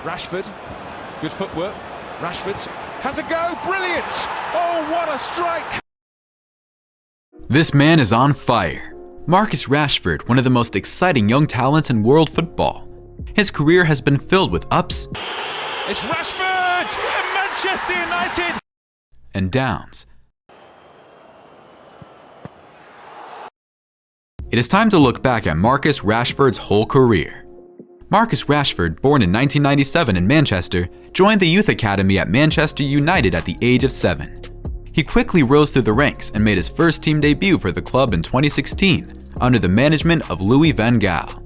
Rashford, good footwork. Rashford has a go, brilliant! Oh, what a strike! This man is on fire. Marcus Rashford, one of the most exciting young talents in world football. His career has been filled with ups It's Rashford and Manchester United! and downs. It is time to look back at Marcus Rashford's whole career. Marcus Rashford, born in 1997 in Manchester, joined the youth academy at Manchester United at the age of 7. He quickly rose through the ranks and made his first team debut for the club in 2016 under the management of Louis van Gaal.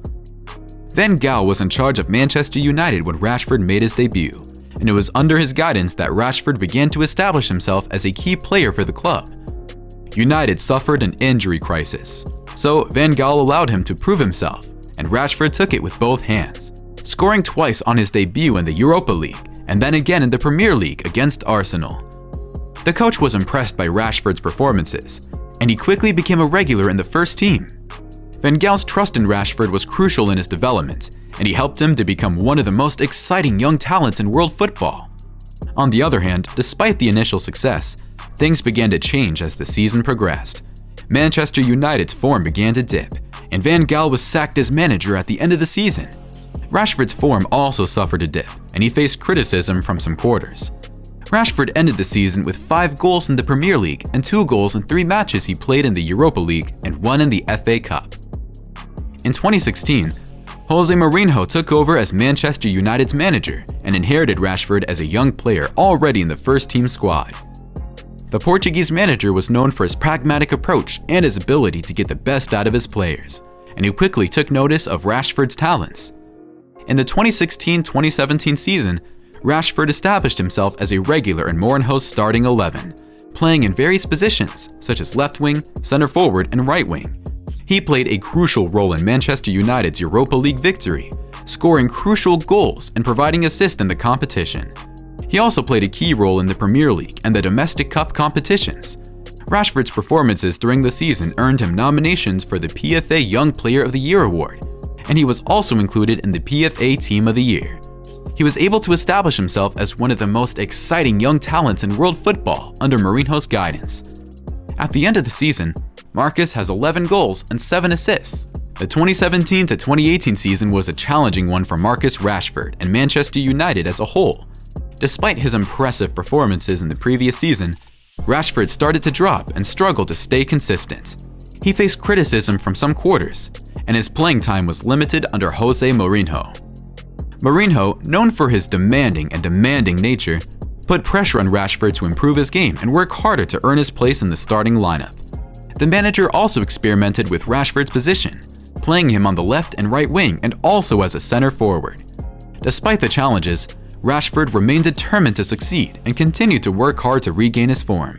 Van Gaal was in charge of Manchester United when Rashford made his debut, and it was under his guidance that Rashford began to establish himself as a key player for the club. United suffered an injury crisis, so Van Gaal allowed him to prove himself, and Rashford took it with both hands, scoring twice on his debut in the Europa League and then again in the Premier League against Arsenal. The coach was impressed by Rashford's performances, and he quickly became a regular in the first team. Van Gaal's trust in Rashford was crucial in his development, and he helped him to become one of the most exciting young talents in world football. On the other hand, despite the initial success, things began to change as the season progressed. Manchester United's form began to dip, and Van Gaal was sacked as manager at the end of the season. Rashford's form also suffered a dip, and he faced criticism from some quarters. Rashford ended the season with 5 goals in the Premier League and 2 goals in 3 matches he played in the Europa League and 1 in the FA Cup. In 2016, Jose Mourinho took over as Manchester United's manager and inherited Rashford as a young player already in the first-team squad. The Portuguese manager was known for his pragmatic approach and his ability to get the best out of his players, and he quickly took notice of Rashford's talents. In the 2016-2017 season, Rashford established himself as a regular in Mourinho's starting 11, playing in various positions such as left wing, center forward, and right wing. He played a crucial role in Manchester United's Europa League victory, scoring crucial goals and providing assists in the competition. He also played a key role in the Premier League and the domestic cup competitions. Rashford's performances during the season earned him nominations for the PFA Young Player of the Year award, and he was also included in the PFA Team of the Year. He was able to establish himself as one of the most exciting young talents in world football under Mourinho's guidance. At the end of the season, Marcus has 11 goals and 7 assists. The 2017-2018 season was a challenging one for Marcus Rashford and Manchester United as a whole. Despite his impressive performances in the previous season, Rashford started to drop and struggled to stay consistent. He faced criticism from some quarters, and his playing time was limited under Jose Mourinho. Mourinho, known for his demanding nature, put pressure on Rashford to improve his game and work harder to earn his place in the starting lineup. The manager also experimented with Rashford's position, playing him on the left and right wing and also as a center forward. Despite the challenges, Rashford remained determined to succeed and continued to work hard to regain his form.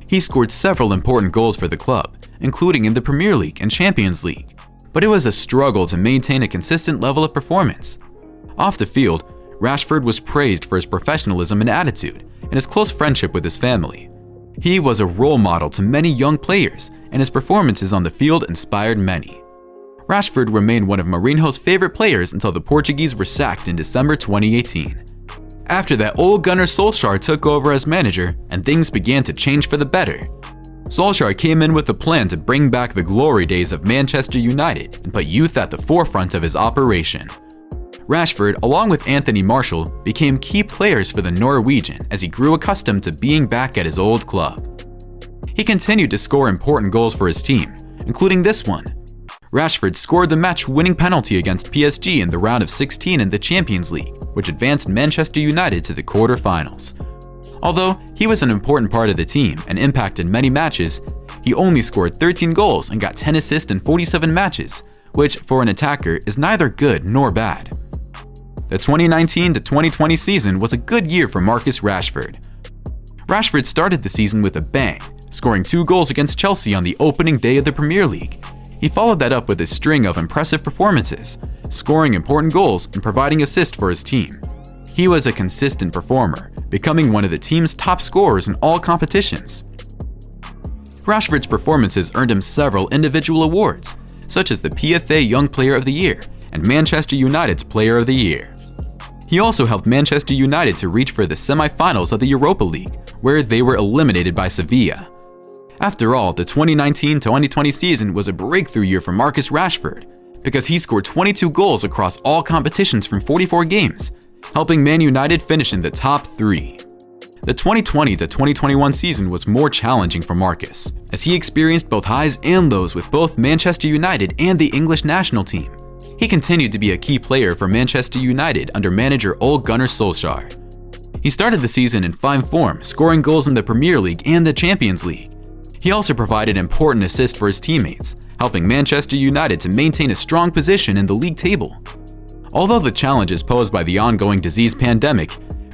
He scored several important goals for the club, including in the Premier League and Champions League, but it was a struggle to maintain a consistent level of performance. Off the field, Rashford was praised for his professionalism and attitude and his close friendship with his family. He was a role model to many young players, and his performances on the field inspired many. Rashford remained one of Mourinho's favorite players until the Portuguese were sacked in December 2018. After that, Ole Gunnar Solskjaer took over as manager, and things began to change for the better. Solskjaer came in with a plan to bring back the glory days of Manchester United and put youth at the forefront of his operation. Rashford, along with Anthony Martial, became key players for the Norwegian as he grew accustomed to being back at his old club. He continued to score important goals for his team, including this one. Rashford scored the match-winning penalty against PSG in the round of 16 in the Champions League, which advanced Manchester United to the quarter-finals. Although he was an important part of the team and impacted many matches, he only scored 13 goals and got 10 assists in 47 matches, which for an attacker is neither good nor bad. The 2019-2020 season was a good year for Marcus Rashford. Rashford started the season with a bang, scoring 2 goals against Chelsea on the opening day of the Premier League. He followed that up with a string of impressive performances, scoring important goals and providing assists for his team. He was a consistent performer, becoming one of the team's top scorers in all competitions. Rashford's performances earned him several individual awards, such as the PFA Young Player of the Year and Manchester United's Player of the Year. He also helped Manchester United to reach for the semi-finals of the Europa League, where they were eliminated by Sevilla. After all, the 2019-2020 season was a breakthrough year for Marcus Rashford, because he scored 22 goals across all competitions from 44 games, helping Man United finish in the top 3. The 2020-2021 season was more challenging for Marcus, as he experienced both highs and lows with both Manchester United and the English national team. He continued to be a key player for Manchester United under manager Ole Gunnar Solskjaer. He started the season in fine form, scoring goals in the Premier League and the Champions League. He also provided important assists for his teammates, helping Manchester United to maintain a strong position in the league table. Although the challenges posed by the ongoing disease pandemic,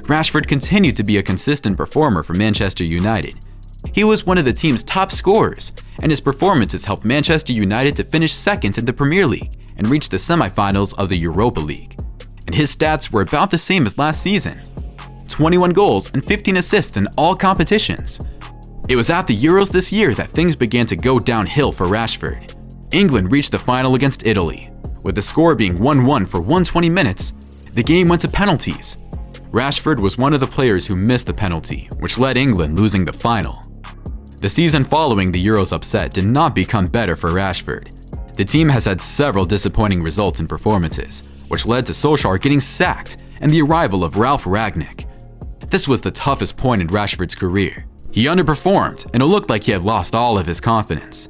Rashford continued to be a consistent performer for Manchester United. He was one of the team's top scorers, and his performances helped Manchester United to finish second in the Premier League and reach the semi-finals of the Europa League. And his stats were about the same as last season: 21 goals and 15 assists in all competitions. It was at the Euros this year that things began to go downhill for Rashford. England reached the final against Italy. With the score being 1-1 for 120 minutes, the game went to penalties. Rashford was one of the players who missed the penalty, which led England losing the final. The season following the Euros upset did not become better for Rashford. The team has had several disappointing results and performances, which led to Solskjaer getting sacked and the arrival of Ralf Rangnick. This was the toughest point in Rashford's career. He underperformed, and it looked like he had lost all of his confidence.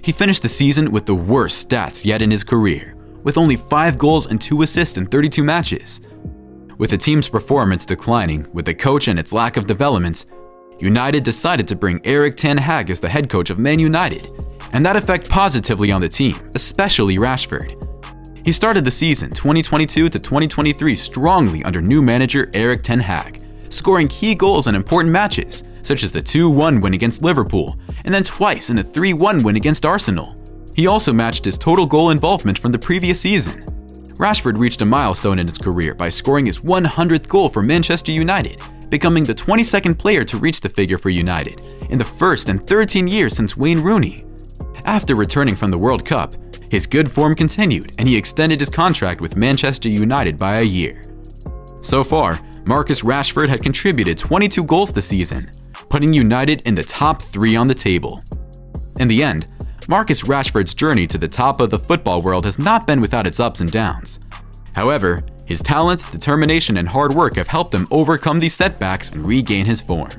He finished the season with the worst stats yet in his career, with only 5 goals and 2 assists in 32 matches. With the team's performance declining with the coach and its lack of development, United decided to bring Erik ten Hag as the head coach of Man United, and that affected positively on the team, especially Rashford. He started the season 2022-2023 strongly under new manager Erik ten Hag, scoring key goals in important matches, such as the 2-1 win against Liverpool, and then twice in a 3-1 win against Arsenal. He also matched his total goal involvement from the previous season. Rashford reached a milestone in his career by scoring his 100th goal for Manchester United, becoming the 22nd player to reach the figure for United, in the first in 13 years since Wayne Rooney. After returning from the World Cup, his good form continued and he extended his contract with Manchester United by a year. So far, Marcus Rashford had contributed 22 goals this season, putting United in the top 3 on the table. In the end, Marcus Rashford's journey to the top of the football world has not been without its ups and downs. However, his talent, determination, and hard work have helped him overcome these setbacks and regain his form.